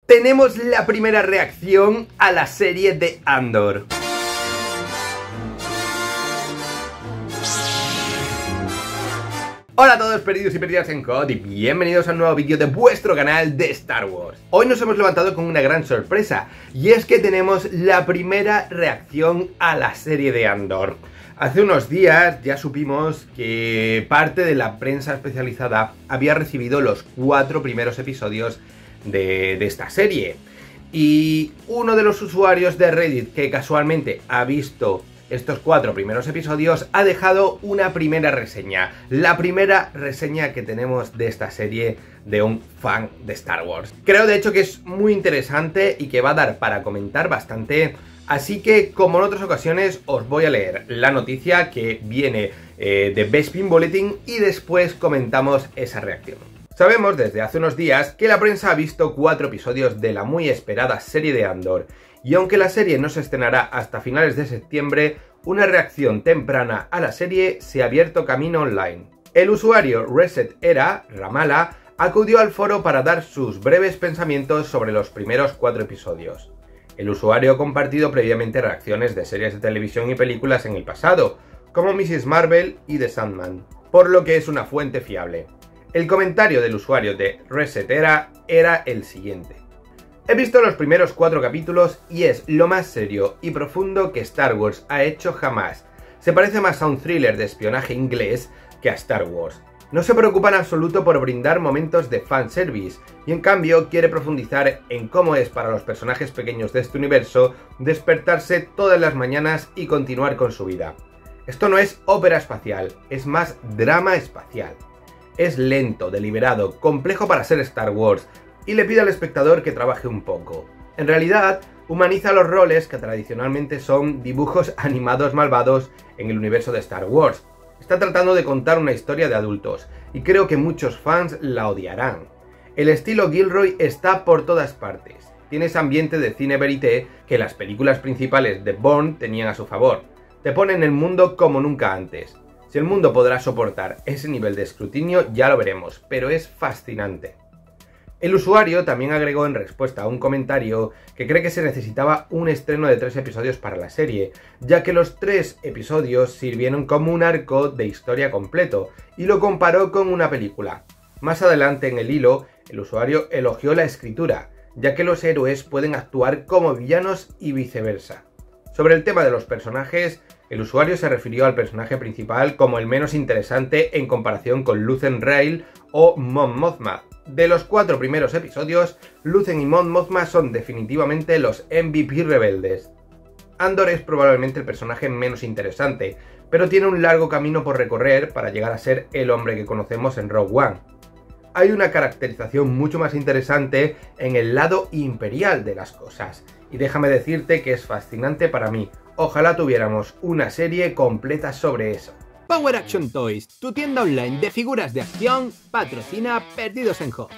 tenemos la primera reacción a la serie de Andor. Hola a todos perdidos y perdidas en COD y bienvenidos a un nuevo vídeo de vuestro canal de Star Wars. Hoy nos hemos levantado con una gran sorpresa y es que tenemos la primera reacción a la serie de Andor. Hace unos días ya supimos que parte de la prensa especializada había recibido los 4 primeros episodios de esta serie. Y uno de los usuarios de Reddit que casualmente ha visto estos 4 primeros episodios ha dejado una primera reseña. La primera reseña que tenemos de esta serie de un fan de Star Wars. Creo de hecho que es muy interesante y que va a dar para comentar bastante. Así que, como en otras ocasiones, os voy a leer la noticia que viene de Bespin Bulletin y después comentamos esa reacción. Sabemos desde hace unos días que la prensa ha visto 4 episodios de la muy esperada serie de Andor, y aunque la serie no se estrenará hasta finales de septiembre, una reacción temprana a la serie se ha abierto camino online. El usuario Reset Era, Ramala, acudió al foro para dar sus breves pensamientos sobre los primeros 4 episodios. El usuario ha compartido previamente reacciones de series de televisión y películas en el pasado, como Mrs. Marvel y The Sandman, por lo que es una fuente fiable. El comentario del usuario de Reset Era era el siguiente: he visto los primeros 4 capítulos y es lo más serio y profundo que Star Wars ha hecho jamás. Se parece más a un thriller de espionaje inglés que a Star Wars. No se preocupa en absoluto por brindar momentos de fanservice y en cambio quiere profundizar en cómo es para los personajes pequeños de este universo despertarse todas las mañanas y continuar con su vida. Esto no es ópera espacial, es más drama espacial. Es lento, deliberado, complejo para ser Star Wars y le pide al espectador que trabaje un poco. En realidad, humaniza los roles que tradicionalmente son dibujos animados malvados en el universo de Star Wars. Está tratando de contar una historia de adultos, y creo que muchos fans la odiarán. El estilo Gilroy está por todas partes. Tiene ese ambiente de cine verité que las películas principales de Bourne tenían a su favor. Te ponen el mundo como nunca antes. Si el mundo podrá soportar ese nivel de escrutinio ya lo veremos, pero es fascinante. El usuario también agregó en respuesta a un comentario que cree que se necesitaba un estreno de 3 episodios para la serie, ya que los 3 episodios sirvieron como un arco de historia completo, y lo comparó con una película. Más adelante en el hilo, el usuario elogió la escritura, ya que los héroes pueden actuar como villanos y viceversa. Sobre el tema de los personajes, el usuario se refirió al personaje principal como el menos interesante en comparación con Luthen Rael o Mon Mothma. De los 4 primeros episodios, Luthen y Mon Mothma son definitivamente los MVP rebeldes. Andor es probablemente el personaje menos interesante, pero tiene un largo camino por recorrer para llegar a ser el hombre que conocemos en Rogue One. Hay una caracterización mucho más interesante en el lado imperial de las cosas, y déjame decirte que es fascinante para mí. Ojalá tuviéramos una serie completa sobre eso. Power Action Toys, tu tienda online de figuras de acción, patrocina Perdidos en COD.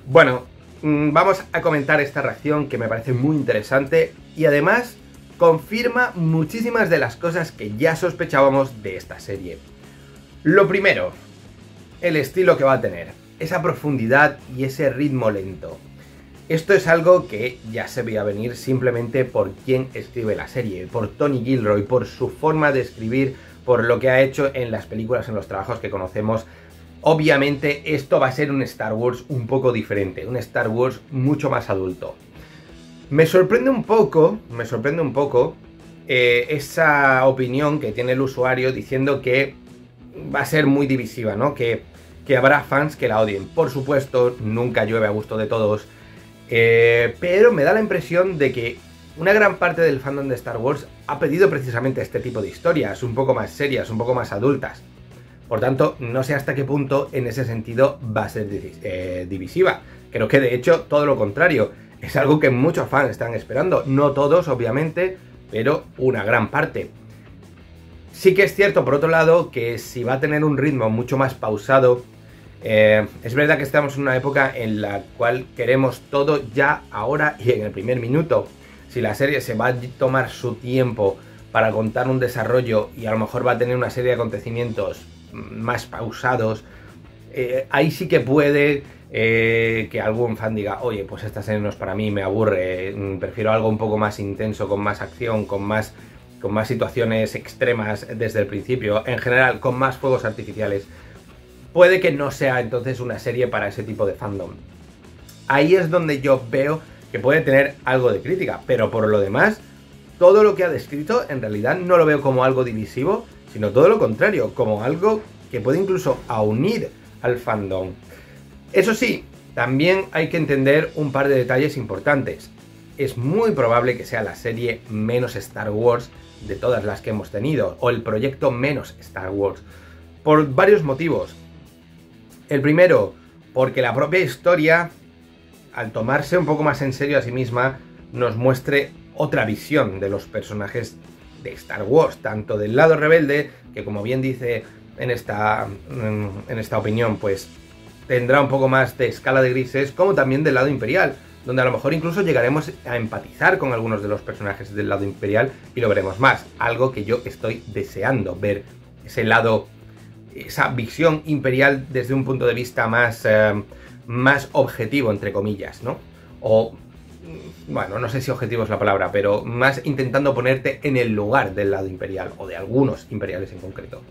Bueno, vamos a comentar esta reacción que me parece muy interesante y además confirma muchísimas de las cosas que ya sospechábamos de esta serie. Lo primero, el estilo que va a tener, esa profundidad y ese ritmo lento. Esto es algo que ya se veía venir simplemente por quien escribe la serie, por Tony Gilroy, por su forma de escribir, por lo que ha hecho en las películas, en los trabajos que conocemos. Obviamente esto va a ser un Star Wars un poco diferente, un Star Wars mucho más adulto. Me sorprende un poco esa opinión que tiene el usuario diciendo que va a ser muy divisiva, ¿no? Que habrá fans que la odien. Por supuesto, nunca llueve a gusto de todos. Pero me da la impresión de que una gran parte del fandom de Star Wars ha pedido precisamente este tipo de historias, un poco más serias, un poco más adultas. Por tanto, no sé hasta qué punto en ese sentido va a ser divisiva. Creo que de hecho todo lo contrario, es algo que muchos fans están esperando. No todos, obviamente, pero una gran parte. Sí que es cierto, por otro lado, que si va a tener un ritmo mucho más pausado, es verdad que estamos en una época en la cual queremos todo ya, ahora y en el primer minuto. Si la serie se va a tomar su tiempo para contar un desarrollo y a lo mejor va a tener una serie de acontecimientos más pausados, ahí sí que puede que algún fan diga, oye, pues esta serie no es para mí, me aburre, prefiero algo un poco más intenso, con más acción, con más situaciones extremas desde el principio, en general, con más fuegos artificiales. Puede que no sea entonces una serie para ese tipo de fandom. Ahí es donde yo veo que puede tener algo de crítica, pero por lo demás, todo lo que ha descrito en realidad no lo veo como algo divisivo, sino todo lo contrario, como algo que puede incluso unir al fandom. Eso sí, también hay que entender un par de detalles importantes. Es muy probable que sea la serie menos Star Wars de todas las que hemos tenido, o el proyecto menos Star Wars, por varios motivos. El primero, porque la propia historia, al tomarse un poco más en serio a sí misma, nos muestre otra visión de los personajes de Star Wars, tanto del lado rebelde, que como bien dice en esta opinión, pues tendrá un poco más de escala de grises, como también del lado imperial, donde a lo mejor incluso llegaremos a empatizar con algunos de los personajes del lado imperial y lo veremos más, algo que yo estoy deseando ver, ese lado, esa visión imperial desde un punto de vista más objetivo, entre comillas, ¿no? O, bueno, no sé si objetivo es la palabra, pero más intentando ponerte en el lugar del lado imperial, o de algunos imperiales en concreto.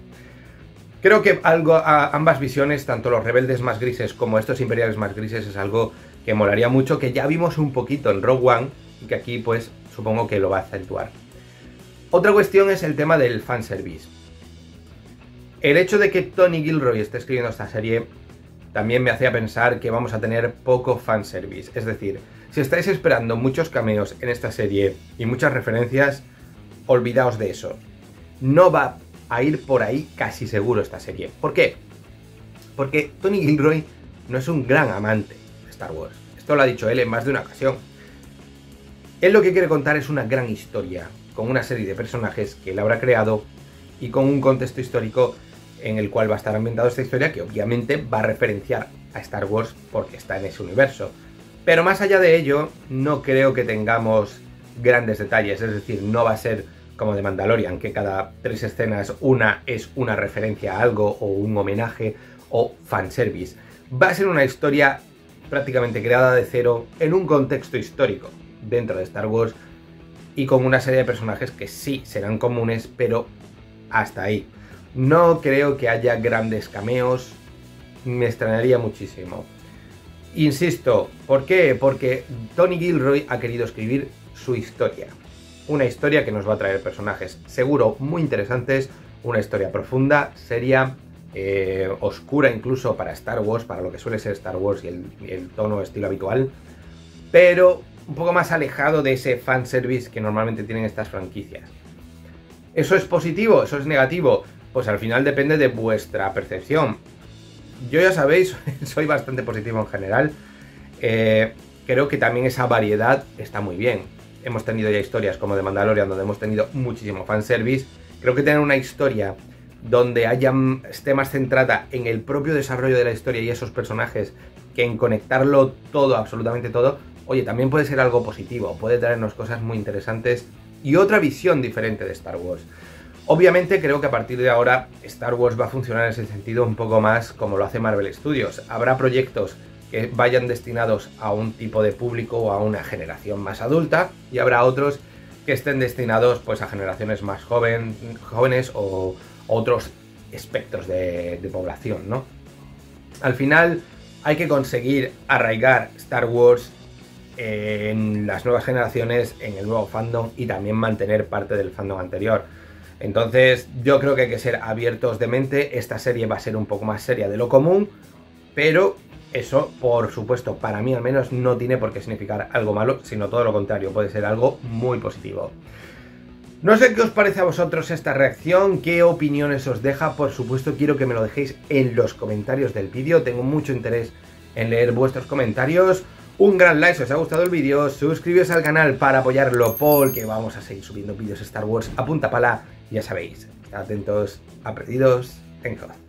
Creo que ambas visiones, tanto los rebeldes más grises como estos imperiales más grises, es algo que molaría mucho, que ya vimos un poquito en Rogue One, y que aquí pues supongo que lo va a acentuar. Otra cuestión es el tema del fanservice. El hecho de que Tony Gilroy esté escribiendo esta serie también me hacía pensar que vamos a tener poco fanservice. Es decir, si estáis esperando muchos cameos en esta serie y muchas referencias, olvidaos de eso. No va a ir por ahí casi seguro esta serie. ¿Por qué? Porque Tony Gilroy no es un gran amante de Star Wars. Esto lo ha dicho él en más de una ocasión. Él lo que quiere contar es una gran historia, con una serie de personajes que él habrá creado y con un contexto histórico en el cual va a estar ambientada esta historia, que obviamente va a referenciar a Star Wars porque está en ese universo. Pero más allá de ello, no creo que tengamos grandes detalles, es decir, no va a ser como de Mandalorian, que cada 3 escenas una es una referencia a algo o un homenaje o fanservice. Va a ser una historia prácticamente creada de cero en un contexto histórico dentro de Star Wars y con una serie de personajes que sí serán comunes, pero hasta ahí. No creo que haya grandes cameos, me extrañaría muchísimo. Insisto, ¿por qué? Porque Tony Gilroy ha querido escribir su historia. Una historia que nos va a traer personajes seguro muy interesantes, una historia profunda, seria, oscura incluso para Star Wars, para lo que suele ser Star Wars y el tono estilo habitual, pero un poco más alejado de ese fanservice que normalmente tienen estas franquicias. ¿Eso es positivo? ¿Eso es negativo? Pues al final depende de vuestra percepción. Yo, ya sabéis, soy bastante positivo en general. Creo que también esa variedad está muy bien. Hemos tenido ya historias como de Mandalorian, donde hemos tenido muchísimo fanservice. Creo que tener una historia donde esté más centrada en el propio desarrollo de la historia y esos personajes, que en conectarlo todo, absolutamente todo, oye, también puede ser algo positivo. Puede traernos cosas muy interesantes y otra visión diferente de Star Wars. Obviamente creo que a partir de ahora Star Wars va a funcionar en ese sentido un poco más como lo hace Marvel Studios. Habrá proyectos que vayan destinados a un tipo de público o a una generación más adulta y habrá otros que estén destinados pues a generaciones más jóvenes o otros espectros de población, ¿no? Al final hay que conseguir arraigar Star Wars en las nuevas generaciones, en el nuevo fandom y también mantener parte del fandom anterior. Entonces yo creo que hay que ser abiertos de mente. Esta serie va a ser un poco más seria de lo común, pero eso, por supuesto, para mí al menos no tiene por qué significar algo malo, sino todo lo contrario, puede ser algo muy positivo. No sé qué os parece a vosotros esta reacción, qué opiniones os deja. Por supuesto quiero que me lo dejéis en los comentarios del vídeo, tengo mucho interés en leer vuestros comentarios. Un gran like si os ha gustado el vídeo, suscribiros al canal para apoyarlo porque vamos a seguir subiendo vídeos Star Wars a punta pala. Ya sabéis, estad atentos a Perdidos en Hoth.